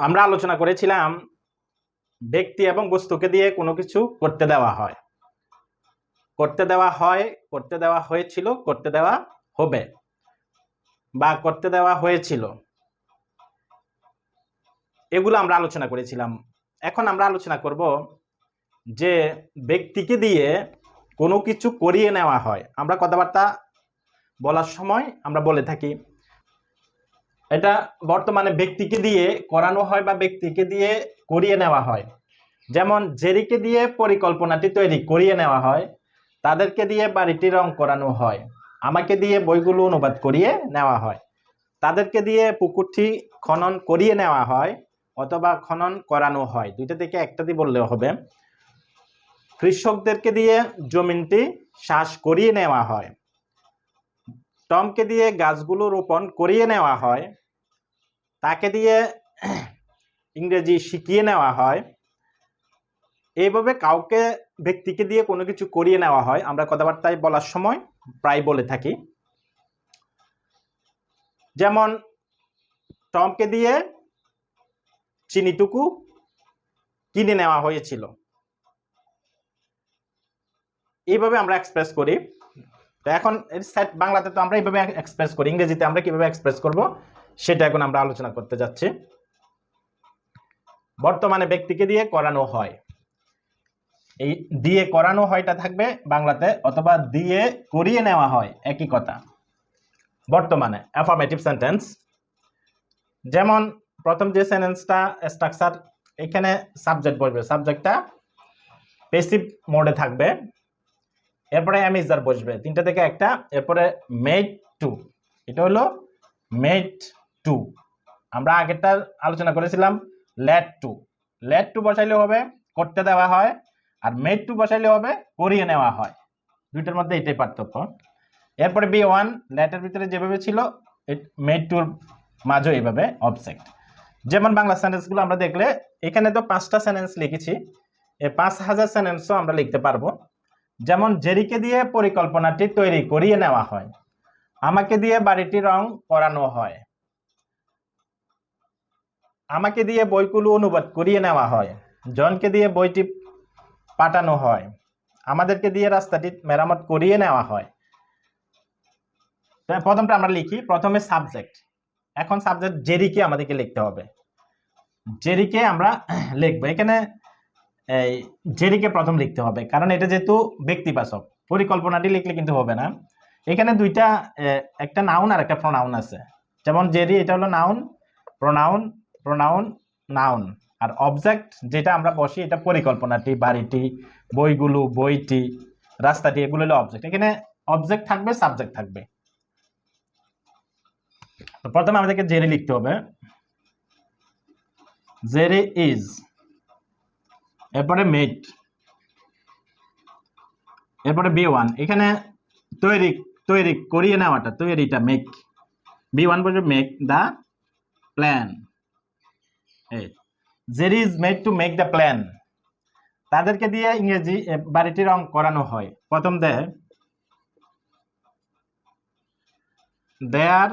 আমরা আলোচনা করেছিলাম ব্যক্তি এবং বস্তুকে দিয়ে কোনো কিছু করতে দেওয়া হয়, করতে দেওয়া হয়, করতে দেওয়া হয়েছিল, করতে দেওয়া হবে বা করতে দেওয়া হয়েছিল, এগুলো আমরা আলোচনা করেছিলাম। এখন আমরা আলোচনা করব যে ব্যক্তিকে দিয়ে কোনো কিছু করিয়ে নেওয়া হয়। আমরা কথাবার্তা বলার সময় আমরা বলে থাকি এটা বর্তমানে ব্যক্তিকে দিয়ে করানো হয় বা ব্যক্তিকে দিয়ে করিয়ে নেওয়া হয়। যেমন জেরিকে দিয়ে পরিকল্পনাটি তৈরি করিয়ে নেওয়া হয়, তাদেরকে দিয়ে বাড়িটি রং করানো হয়, আমাকে দিয়ে বইগুলো অনুবাদ করিয়ে নেওয়া হয়, তাদেরকে দিয়ে পুকুরটি খনন করিয়ে নেওয়া হয় অথবা খনন করানো হয়, দুইটা থেকে একটা দিয়ে বললেও হবে। কৃষকদেরকে দিয়ে জমিনটি চাষ করিয়ে নেওয়া হয়, টমকে দিয়ে গাছগুলো রোপণ করিয়ে নেওয়া হয়, তাকে দিয়ে ইংরেজি শিখিয়ে নেওয়া হয়। এইভাবে কাউকে ব্যক্তিকে দিয়ে কোনো কিছু করিয়ে নেওয়া হয়, আমরা কথাবার্তায় বলার সময় প্রায় বলে থাকি। যেমন টমকে দিয়ে চিনিটুকু কিনে নেওয়া হয়েছিল, এইভাবে আমরা এক্সপ্রেস করি। তো এখন বাংলাতে তো আমরা এইভাবে এক্সপ্রেস করি, ইংরেজিতে আমরা কিভাবে এক্সপ্রেস করব সেটা এখন আমরা আলোচনা করতে যাচ্ছি। বর্তমানে ব্যক্তিকে দিয়ে করানো হয়, এই দিয়ে করানো হয়টা থাকবে বাংলাতে, অথবা দিয়ে করিয়ে নেওয়া হয়, একই কথা। বর্তমানে অ্যাফার্মেটিভ সেন্টেন্স, যেমন প্রথম যে সেন্টেন্সটা স্ট্রাকচার, এখানে সাবজেক্ট বসবে, সাবজেক্টটা প্যাসিভ মোডে থাকবে, এরপরে এম ইজ বসবে, তিনটা থেকে একটা, এরপরে মেড টু, এটা হলো মেড টু। আমরা আগেরটা আলোচনা করেছিলাম লেট টু, লেট টু বসাইলে হবে করতে দেওয়া হয়, আর মেড টু বসাইলে হবে করিয়ে নেওয়া হয়, দুইটার মধ্যে এটাই পার্থক্য। এরপরে বি ওয়ান, লেটের ভিতরে যেভাবে ছিল মেড টুর মাঝে এইভাবে অবজেক্ট। যেমন বাংলা সেন্টেন্সগুলো আমরা দেখলে এখানে তো 5টা সেন্টেন্স লিখেছি, এই 5000 সেন্টেন্সও আমরা লিখতে পারবো। যেমন জেরিকে দিয়ে পরিকল্পনাটি তৈরি করিয়ে নেওয়া হয়, আমাকে দিয়ে বাড়িটি রং করানো হয়, আমাকে দিয়ে বইগুলো অনুবাদ করিয়ে নেওয়া হয়, জনকে দিয়ে বইটি পাঠানো হয়, আমাদেরকে দিয়ে রাস্তাটি মেরামত করিয়ে নেওয়া হয়। প্রথমটা আমরা লিখি, প্রথমে সাবজেক্ট, এখন সাবজেক্ট জেরিকে আমাদেরকে লিখতে হবে, জেরিকে আমরা লিখবো। এখানে এই জেরিকে প্রথম লিখতে হবে, কারণ এটা যেহেতু ব্যক্তিবাচক, পরিকল্পনাটি লিখলে কিন্তু হবে না। এখানে দুইটা, একটা নাউন আর একটা প্রোনাউন আছে। যেমন জেরি, এটা হলো নাউন, প্রোনাউন, প্রোনাউন, নাউন, আর অবজেক্ট যেটা আমরা বসি এটা পরিকল্পনাটি, বাড়িটি, বইগুলো, বইটি, রাস্তাটি, এগুলো হলো অবজেক্ট। এখানে অবজেক্ট থাকবে, সাবজেক্ট থাকবে। তো প্রথমে আমাদেরকে জেরি লিখতে হবে, জেরি ইজ, এরপরে মেড, এরপরে বি ওয়ান, এখানে তৈরি, তৈরি করিয়ে নেওয়াটা, তৈরিটা মেক, বি ওয়ান বলবে make the plan, Jerry is made to make the plan, তাদেরকে দিয়ে ইংরেজি বাড়িটি রং করানো হয়। প্রথম দে আর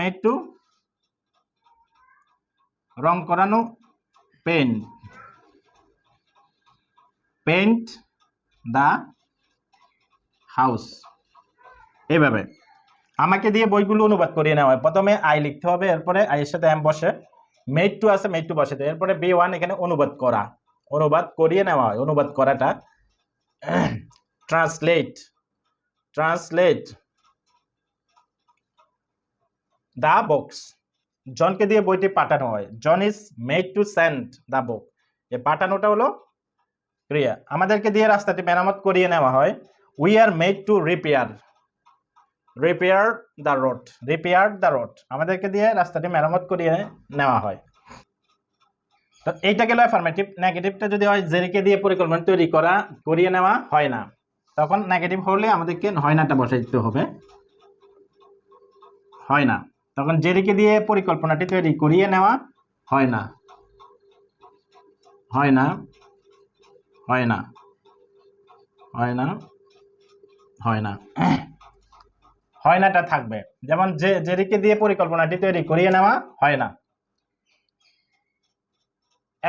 মেড টু রং করানো, পেইন্ট দ্য হাউস। এইভাবে আমাকে দিয়ে বইগুলো অনুবাদ করিয়ে নেওয়া হয়, প্রথমে আই লিখতে হবে, এরপরে আই এর সাথে এম বসে, মেড টু আছে, মেড টু বসে, এরপরে বি ওয়ান, এখানে অনুবাদ করা, অনুবাদ করিয়ে নেওয়া হয়, অনুবাদ করাটা ট্রান্সলেট দ্য বুকস, জনকে দিয়ে বইটি পাঠানো হয়, John is made to send the book, এই পাঠানোটা হলো ক্রিয়া। আমাদেরকে দিয়ে রাস্তাটি মেরামত করিয়ে নেওয়া হয়, we are made to repair the road, আমাদেরকে দিয়ে রাস্তাটি মেরামত করিয়ে নেওয়া হয়। তো এইটা গেল অ্যাফার্মেটিভ। নেগেটিভটা যদি হয় জেরিকে দিয়ে পরিকল্পনা তৈরি করিয়ে নেওয়া হয় না, তখন নেগেটিভ হলে আমাদেরকে হয় নাটা বসাইতে হবে, হয় না, তখন জেরিকে দিয়ে পরিকল্পনাটি তৈরি করিয়ে নেওয়া হয় না, হয় না, হয় না, হয় না, হয় না, হয় নাটা থাকবে। যেমন জেরিকে দিয়ে পরিকল্পনাটি তৈরি করিয়ে নেওয়া হয় না।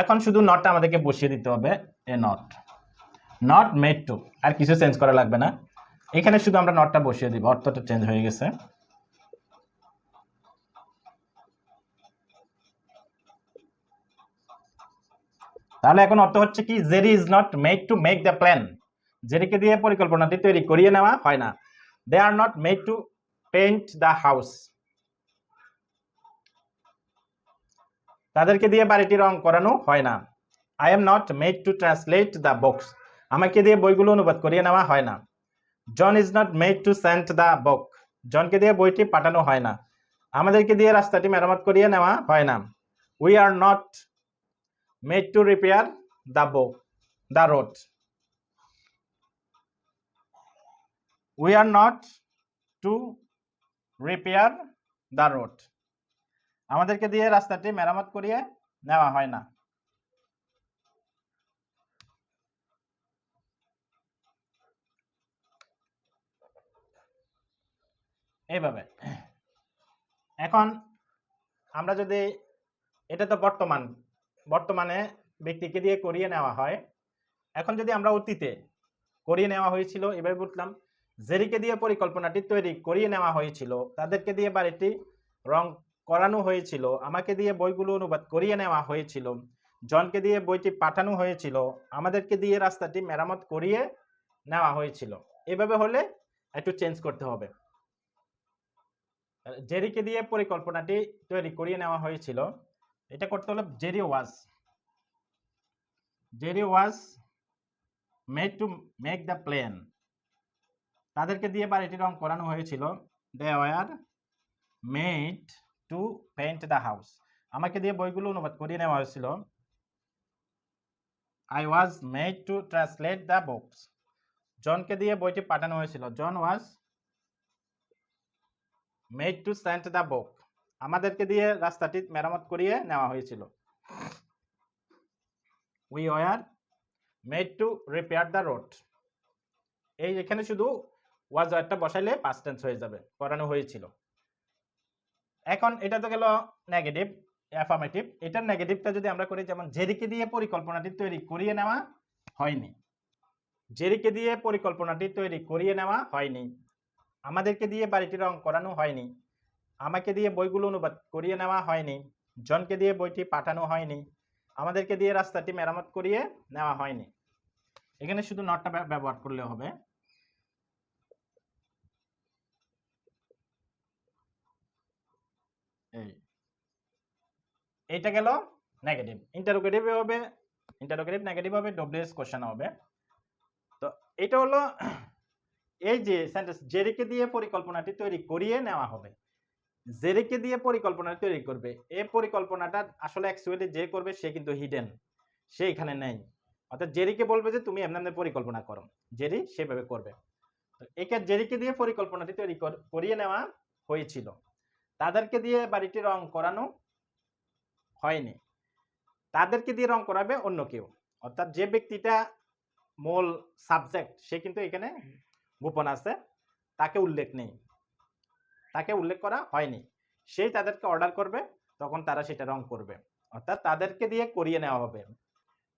এখন শুধু নটটা আমাদেরকে বসিয়ে দিতে হবে, এ নট মেড টু, আর কিছু চেঞ্জ করা লাগবে না। এখানে শুধু আমরা নটটা বসিয়ে দিব, অর্থটা চেঞ্জ হয়ে গেছে। তাহলে এখন অর্থ হচ্ছে কি, Jerry is not made to make the plan. জেরিকে দিয়ে পরিকল্পনাটি তৈরি করিয়ে নেওয়া হয় না। They are not made to paint the house. তাদেরকে দিয়ে বাড়িটি রং করানো হয় না। I am not made to translate the books. আমাকে দিয়ে বইগুলো অনুবাদ করিয়ে নেওয়া হয় না। John is not made to send the book. জনকে দিয়ে বইটি পাঠানো হয় না। আমাদেরকে দিয়ে রাস্তাটি মেরামত করিয়ে নেওয়া হয় না। We are not made to repair the road. We are not to repair the road. আমাদেরকে দিয়ে রাস্তাটি মেরামত করিয়ে নেওয়া হয় না। এইভাবে। এখন আমরা যদি, এটা তো বর্তমানে ব্যক্তিকে দিয়ে করিয়ে নেওয়া হয়। এখন যদি আমরা অতীতে করিয়ে নেওয়া হয়েছিল, এভাবে বললাম, জেরিকে দিয়ে পরিকল্পনাটি তৈরি করিয়ে নেওয়া হয়েছিল, তাদেরকে দিয়ে বাড়িটি রং করানো হয়েছিল, আমাকে দিয়ে বইগুলো অনুবাদ করিয়ে নেওয়া হয়েছিল, জনকে দিয়ে বইটি পাঠানো হয়েছিল, আমাদেরকে দিয়ে রাস্তাটি মেরামত করিয়ে নেওয়া হয়েছিল। এভাবে হলে একটু চেঞ্জ করতে হবে। জেরিকে দিয়ে পরিকল্পনাটি তৈরি করিয়ে নেওয়া হয়েছিল, এটা করতে হলে Jerry was made to make the plan. তাদেরকে দিয়ে বাড়িটি রং করানো হয়েছিল, they were made to paint the house. আমাকে দিয়ে বইগুলো অনুবাদ করিয়ে নেওয়া হয়েছিল, I was made to translate the books. জনকে দিয়ে বইটি পাঠানো হয়েছিল, John was made to send the book. আমাদেরকে দিয়ে রাস্তাটি মেরামত করিয়ে নেওয়া হয়েছিল, we were made to repair the road. এই এখানে শুধু ওয়াজ ওয়ারটা বসাইলে পাস্ট টেন্স হয়ে যাবে, করানো হয়েছিল। এখন এটা তো গেল নেগেটিভ, অ্যাফার্মেটিভ। এটার নেগেটিভটা যদি আমরা করি, যেমন জেরিকে দিয়ে পরিকল্পনাটি তৈরি করিয়ে নেওয়া হয়নি। জেরিকে দিয়ে পরিকল্পনাটি তৈরি করিয়ে নেওয়া হয়নি। আমাদেরকে দিয়ে বাড়িটি রং করানো হয়নি। আমাকে দিয়ে বইগুলো অনুবাদ করিয়ে নেওয়া হয়নি। জনকে দিয়ে বইটি পাঠানো হয়নি। আমাদেরকে দিয়ে রাস্তাটি মেরামত করিয়ে নেওয়া হয়নি। এখানে শুধু নটটা ব্যবহার করলে হবে। এইটা গেল নেগেটিভ। ইন্টারোগেটিভ হবে, ইন্টারোগেটিভ নেগেটিভ হবে, ডব্লিউএস কোশ্চেন হবে। তো এটা হলো এই যে সেন্টেন্স, জেরিকে দিয়ে পরিকল্পনাটি তৈরি করিয়ে নেওয়া হবে। জেরিকে দিয়ে পরিকল্পনা তৈরি করবে, এই পরিকল্পনাটা আসলে অ্যাকচুয়ালি যে করবে সে কিন্তু হিডেন, সে এখানে নেই। অর্থাৎ জেরিকে বলবে যে তুমি এমন পরিকল্পনা করো, জেরি সেভাবে করবে। একে জেরিকে দিয়ে পরিকল্পনাটি তৈরি করিয়ে নেওয়া হয়েছিল, তাদেরকে দিয়ে বাড়িটি রং করানো হয়নি। তাদেরকে দিয়ে রং করাবে অন্য কেউ, অর্থাৎ যে ব্যক্তিটা মূল সাবজেক্ট সে কিন্তু এখানে গোপন আছে, তাকে উল্লেখ নেই, তাকে উল্লেখ করা হয়নি। সেই তাদেরকে অর্ডার করবে, তখন তারা সেটা রং করবে। অর্থাৎ তাদেরকে দিয়ে করিয়ে নেওয়া হবে,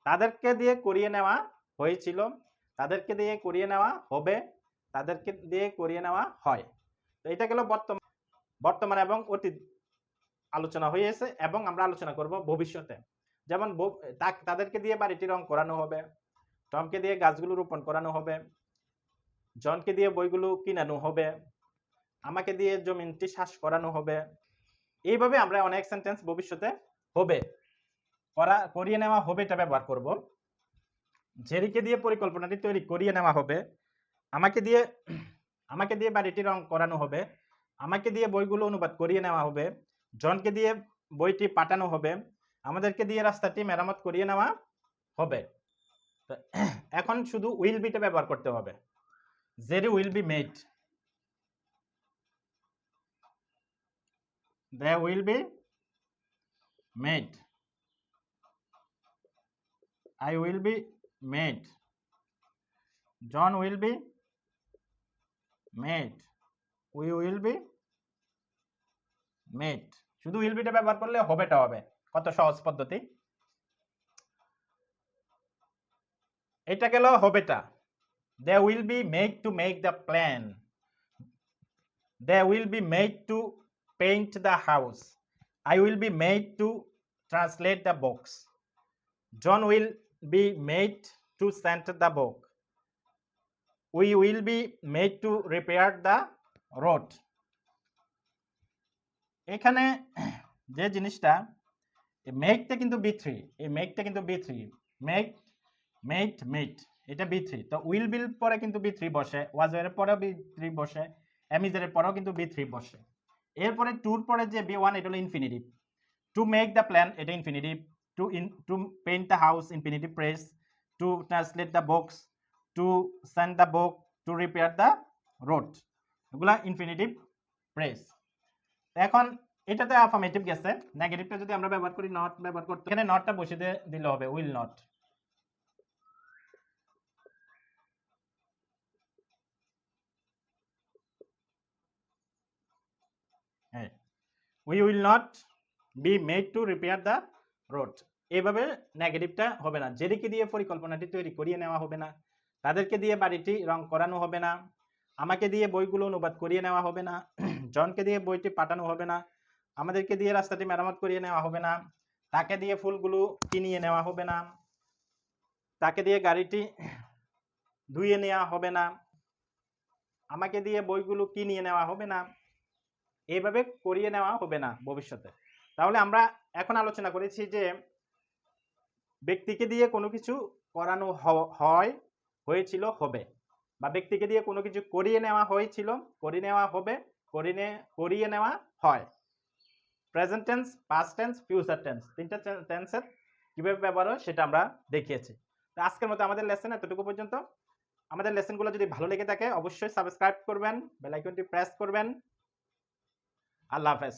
তাদেরকে দিয়ে করিয়ে নেওয়া হয়েছিল, তাদেরকে দিয়ে করিয়ে নেওয়া হবে, তাদেরকে দিয়ে করিয়ে নেওয়া হয়। তো এটা গেল বর্তমান এবং অতীত আলোচনা হয়েছে, এবং আমরা আলোচনা করব ভবিষ্যতে। যেমন তাদেরকে দিয়ে বাড়িটি রং করানো হবে, টমকে দিয়ে গাছগুলো রোপণ করানো হবে, জনকে দিয়ে বইগুলো কিনানো হবে, আমাকে দিয়ে জমিনটি চাষ করানো হবে। এইভাবে আমরা অনেক সেন্টেন্স ভবিষ্যতে হবে করিয়ে নেওয়া হবে এটা ব্যবহার করব। জেরিকে দিয়ে পরিকল্পনাটি তৈরি করিয়ে নেওয়া হবে, আমাকে দিয়ে বাড়িটি রং করানো হবে, আমাকে দিয়ে বইগুলো অনুবাদ করিয়ে নেওয়া হবে, জনকে দিয়ে বইটি পাঠানো হবে, আমাদেরকে দিয়ে রাস্তাটি মেরামত করিয়ে নেওয়া হবে। এখন শুধু উইল বিটা ব্যবহার করতে হবে। Jerry will be made, they will be made, I will be made, John will be made, we will be made, শুধু উইল বিটা ব্যবহার করলে হবেটা হবে। কত সহজ পদ্ধতি। এটা গেল হবেটা। They will be made to make the plan, they will be made to paint the house, I will be made to translate the books, John will be made to send the book, we will be made to repair the road. এখানে যে জিনিসটা, মেকটা কিন্তু B three, এই মেকটা কিন্তু B three, make made made, এটা B three. তো will bill পরে কিন্তু বি থ্রি বসে, ওয়াজ এর পরেও বি থ্রি বসে, এমিজের পরেও কিন্তু বি থ্রি বসে। এরপরে টুর পরে যে বি ওয়ান, এটা হলো infinitive. To make the plan, এটা infinitive. To paint the house, infinitive phrase. To translate the books, to send the book, to repair the road, এগুলা ইনফিনিটিভ প্রেস। এখন এটাতে অ্যাফার্মেটিভ গেছে, নেগেটিভটা যদি আমরা ব্যবহার করি, নট ব্যবহার করতে, এখানে নটটা বসিয়ে দিলে হবে উইল নট। হ্যাঁ, we will not be made to repair the road. এইভাবে নেগেটিভটা হবে না। যেদিকে দিয়ে পরিকল্পনাটি তৈরি করিয়ে নেওয়া হবে না, তাদেরকে দিয়ে বাড়িটি রং করানো হবে না, আমাকে দিয়ে বইগুলো অনুবাদ করিয়ে নেওয়া হবে না, জনকে দিয়ে বইটি পাঠানো হবে না, আমাদেরকে দিয়ে রাস্তাটি মেরামত করিয়ে নেওয়া হবে না, তাকে দিয়ে ফুলগুলো কিনিয়ে নেওয়া হবে না, তাকে দিয়ে গাড়িটি ধুয়ে নেওয়া হবে না, আমাকে দিয়ে বইগুলো কিনিয়ে নেওয়া হবে না, এইভাবে করিয়ে নেওয়া হবে না ভবিষ্যতে। তাহলে আমরা এখন আলোচনা করেছি যে ব্যক্তিকে দিয়ে কোনো কিছু করানো হয়, হয়েছিল, হবে, বা ব্যক্তিকে দিয়ে কোনো কিছু করিয়ে নেওয়া হয়েছিল, করিয়ে নেওয়া হবে, করিয়ে নেওয়া হয়। Present tense, past tense, future tense, তিনটা টেন্সের কিভাবে ব্যবহার হয় সেটা আমরা দেখিয়েছি। তো আজকের মতো আমাদের লেসন এতটুকু পর্যন্ত। আমাদের লেসনগুলো যদি ভালো লেগে থাকে অবশ্যই সাবস্ক্রাইব করবেন, বেল আইকনটি প্রেস করবেন। আল্লাহ হাফেজ।